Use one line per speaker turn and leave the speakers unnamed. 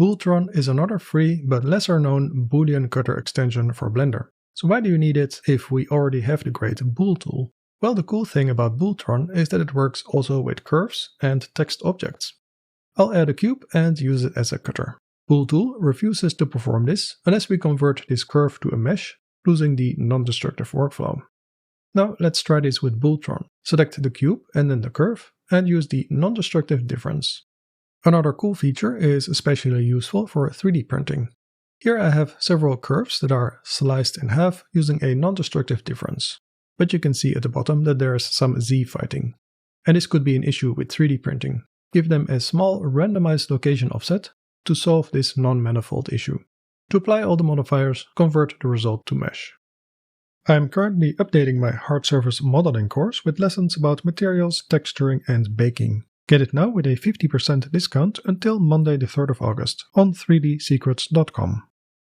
Booltron is another free but lesser known Boolean cutter extension for Blender. So why do you need it if we already have the great Bool tool? Well, the cool thing about Booltron is that it works also with curves and text objects. I'll add a cube and use it as a cutter. Bool tool refuses to perform this unless we convert this curve to a mesh, losing the non-destructive workflow. Now let's try this with Booltron. Select the cube and then the curve and use the non-destructive difference. Another cool feature is especially useful for 3D printing. Here I have several curves that are sliced in half using a non-destructive difference. But you can see at the bottom that there is some Z fighting. And this could be an issue with 3D printing. Give them a small randomized location offset to solve this non-manifold issue. To apply all the modifiers, convert the result to mesh. I am currently updating my hard surface modeling course with lessons about materials, texturing and baking. Get it now with a 50% discount until Monday the 3rd of August on 3dsecrets.com.